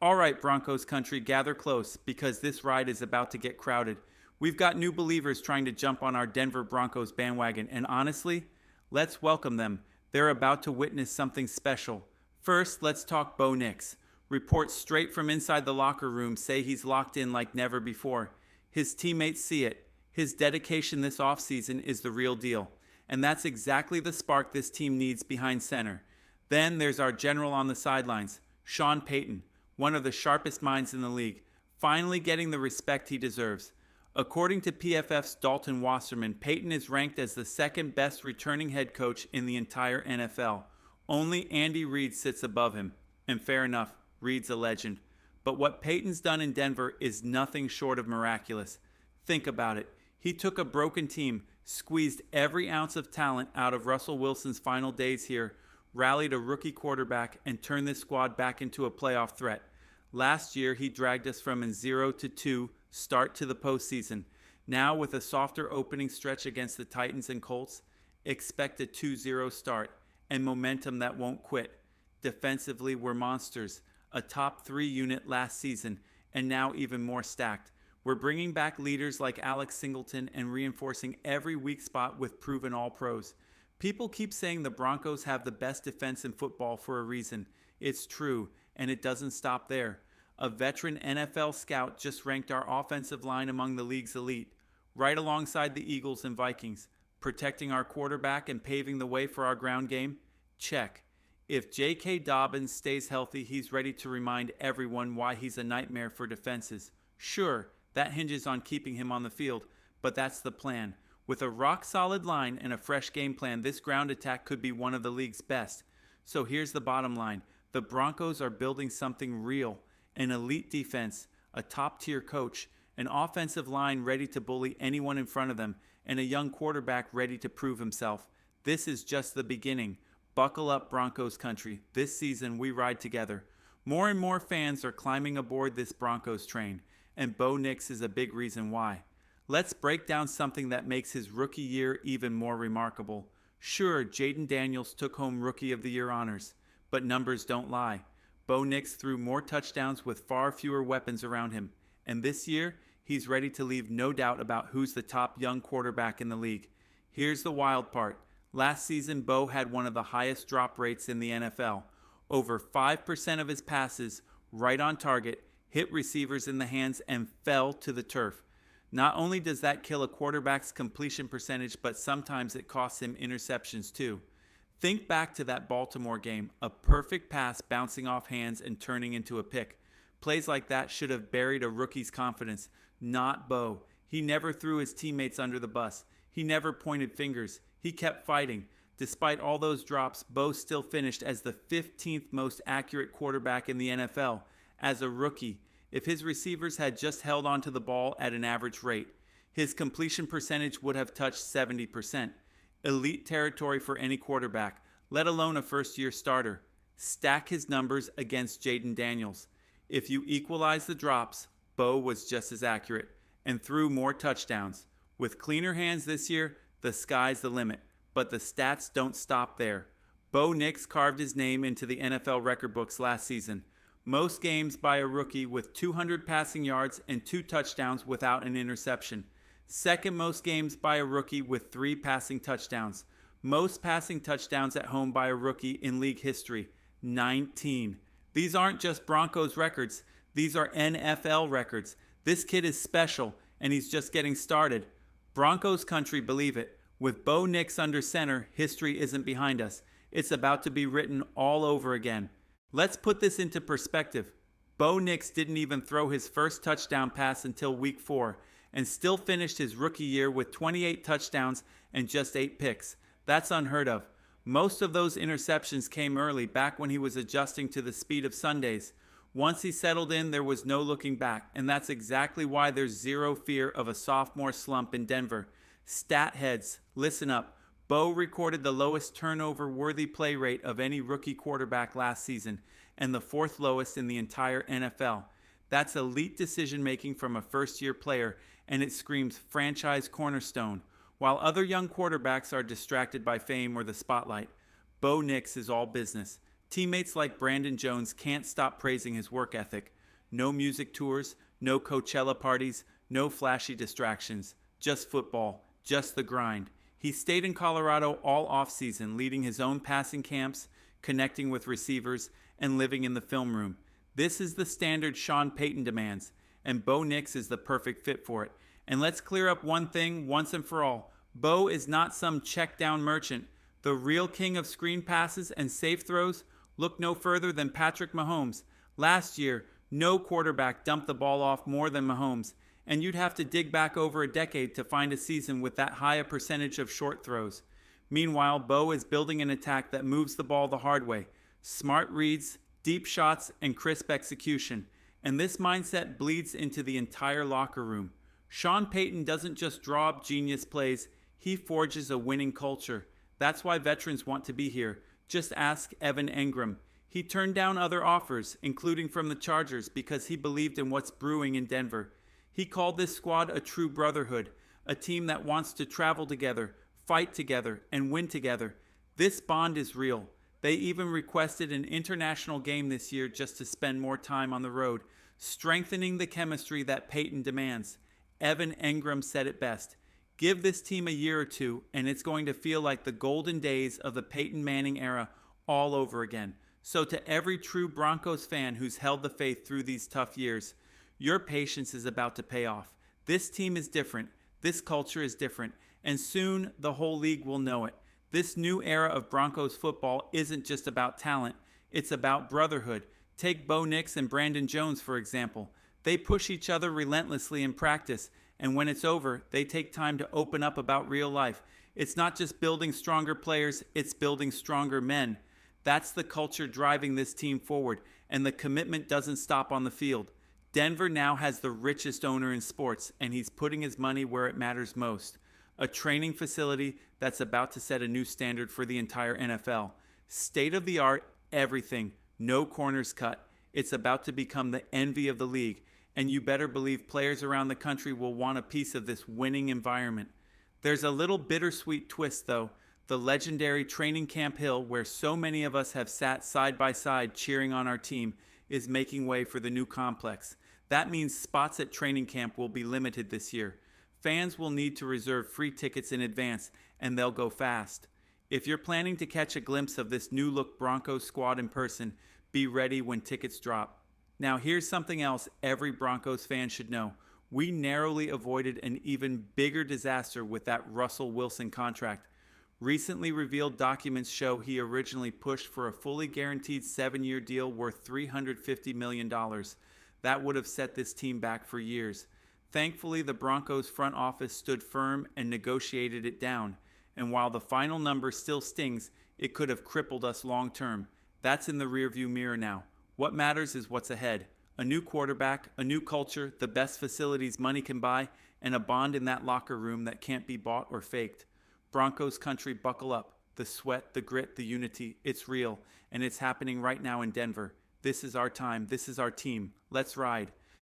All right, Broncos country, gather close because this ride is about to get crowded. We've got new believers trying to jump on our Denver Broncos bandwagon, and honestly, let's welcome them. They're about to witness something special. First, let's talk Bo Nix. Reports straight from inside the locker room say he's locked in like never before. His teammates see it. His dedication this offseason is the real deal. And that's exactly the spark this team needs behind center. Then there's our general on the sidelines, Sean Payton, one of the sharpest minds in the league, finally getting the respect he deserves. According to PFF's Dalton Wasserman, Payton is ranked as the second best returning head coach in the entire NFL. Only Andy Reid sits above him. And fair enough, Reid's a legend. But what Payton's done in Denver is nothing short of miraculous. Think about it. He took a broken team, squeezed every ounce of talent out of Russell Wilson's final days here, rallied a rookie quarterback, and turned this squad back into a playoff threat. Last year, he dragged us from a 0-2 start to the postseason. Now, with a softer opening stretch against the Titans and Colts, expect a 2-0 start and momentum that won't quit. Defensively, we're monsters. A top 3 unit last season, and now even more stacked. We're bringing back leaders like Alex Singleton and reinforcing every weak spot with proven all-pros. People keep saying the Broncos have the best defense in football for a reason. It's true, and it doesn't stop there. A veteran NFL scout just ranked our offensive line among the league's elite, right alongside the Eagles and Vikings. Protecting our quarterback and paving the way for our ground game? Check. If J.K. Dobbins stays healthy, he's ready to remind everyone why he's a nightmare for defenses. Sure, that hinges on keeping him on the field, but that's the plan. With a rock-solid line and a fresh game plan, this ground attack could be one of the league's best. So here's the bottom line. The Broncos are building something real. An elite defense, a top-tier coach, an offensive line ready to bully anyone in front of them, and a young quarterback ready to prove himself. This is just the beginning. Buckle up, Broncos country. This season, we ride together. More and more fans are climbing aboard this Broncos train, and Bo Nix is a big reason why. Let's break down something that makes his rookie year even more remarkable. Sure, Jaden Daniels took home Rookie of the Year honors, but numbers don't lie. Bo Nix threw more touchdowns with far fewer weapons around him, and this year, he's ready to leave no doubt about who's the top young quarterback in the league. Here's the wild part. Last season, Bo had one of the highest drop rates in the NFL. Over 5% of his passes, right on target, hit receivers in the hands and fell to the turf. Not only does that kill a quarterback's completion percentage, but sometimes it costs him interceptions too. Think back to that Baltimore game, a perfect pass bouncing off hands and turning into a pick. Plays like that should have buried a rookie's confidence, not Bo. He never threw his teammates under the bus. He never pointed fingers. He kept fighting. Despite all those drops, Bo still finished as the 15th most accurate quarterback in the NFL. As a rookie, if his receivers had just held onto the ball at an average rate, his completion percentage would have touched 70%. Elite territory for any quarterback, let alone a first-year starter. Stack his numbers against Jaden Daniels. If you equalize the drops, Bo was just as accurate and threw more touchdowns. With cleaner hands this year, the sky's the limit. But the stats don't stop there. Bo Nix carved his name into the NFL record books last season. Most games by a rookie with 200 passing yards and 2 touchdowns without an interception. Second most games by a rookie with 3 passing touchdowns. Most passing touchdowns at home by a rookie in league history, 19. These aren't just Broncos records. These are NFL records. This kid is special, and he's just getting started. Broncos country, believe it. With Bo Nix under center, history isn't behind us. It's about to be written all over again. Let's put this into perspective. Bo Nix didn't even throw his first touchdown pass until week 4 and still finished his rookie year with 28 touchdowns and just 8 picks. That's unheard of. Most of those interceptions came early, back when he was adjusting to the speed of Sundays. Once he settled in, there was no looking back, and that's exactly why there's zero fear of a sophomore slump in Denver. Stat heads, listen up. Bo recorded the lowest turnover-worthy play rate of any rookie quarterback last season, and the 4th lowest in the entire NFL. That's elite decision-making from a first-year player, and it screams franchise cornerstone. While other young quarterbacks are distracted by fame or the spotlight, Bo Nix is all business. Teammates like Brandon Jones can't stop praising his work ethic. No music tours, no Coachella parties, no flashy distractions. Just football, just the grind. He stayed in Colorado all offseason, leading his own passing camps, connecting with receivers, and living in the film room. This is the standard Sean Payton demands, and Bo Nix is the perfect fit for it. And let's clear up one thing once and for all. Bo is not some check-down merchant. The real king of screen passes and safe throws. Look no further than Patrick Mahomes. Last year, no quarterback dumped the ball off more than Mahomes, and you'd have to dig back over a decade to find a season with that high a percentage of short throws. Meanwhile, Bo is building an attack that moves the ball the hard way. Smart reads, deep shots, and crisp execution. And this mindset bleeds into the entire locker room. Sean Payton doesn't just draw up genius plays, he forges a winning culture. That's why veterans want to be here. Just ask Evan Engram. He turned down other offers, including from the Chargers, because he believed in what's brewing in Denver. He called this squad a true brotherhood, a team that wants to travel together, fight together, and win together. This bond is real. They even requested an international game this year just to spend more time on the road, strengthening the chemistry that Payton demands. Evan Engram said it best. Give this team a year or two, and it's going to feel like the golden days of the Peyton Manning era all over again. So to every true Broncos fan who's held the faith through these tough years, your patience is about to pay off. This team is different, this culture is different, and soon the whole league will know it. This new era of Broncos football isn't just about talent, it's about brotherhood. Take Bo Nix and Brandon Jones, for example. They push each other relentlessly in practice, and when it's over, they take time to open up about real life. It's not just building stronger players, it's building stronger men. That's the culture driving this team forward, and the commitment doesn't stop on the field. Denver now has the richest owner in sports, and he's putting his money where it matters most. A training facility that's about to set a new standard for the entire NFL. State-of-the-art, everything, no corners cut. It's about to become the envy of the league, and you better believe players around the country will want a piece of this winning environment. There's a little bittersweet twist, though. The legendary Training Camp Hill, where so many of us have sat side by side cheering on our team, is making way for the new complex. That means spots at training camp will be limited this year. Fans will need to reserve free tickets in advance, and they'll go fast. If you're planning to catch a glimpse of this new-look Broncos squad in person, be ready when tickets drop. Now here's something else every Broncos fan should know. We narrowly avoided an even bigger disaster with that Russell Wilson contract. Recently revealed documents show he originally pushed for a fully guaranteed 7-year deal worth $350 million. That would have set this team back for years. Thankfully, the Broncos front office stood firm and negotiated it down. And while the final number still stings, it could have crippled us long term. That's in the rearview mirror now. What matters is what's ahead. A new quarterback, a new culture, the best facilities money can buy, and a bond in that locker room that can't be bought or faked. Broncos country, buckle up. The sweat, the grit, the unity, it's real, and it's happening right now in Denver. This is our time. This is our team. Let's ride.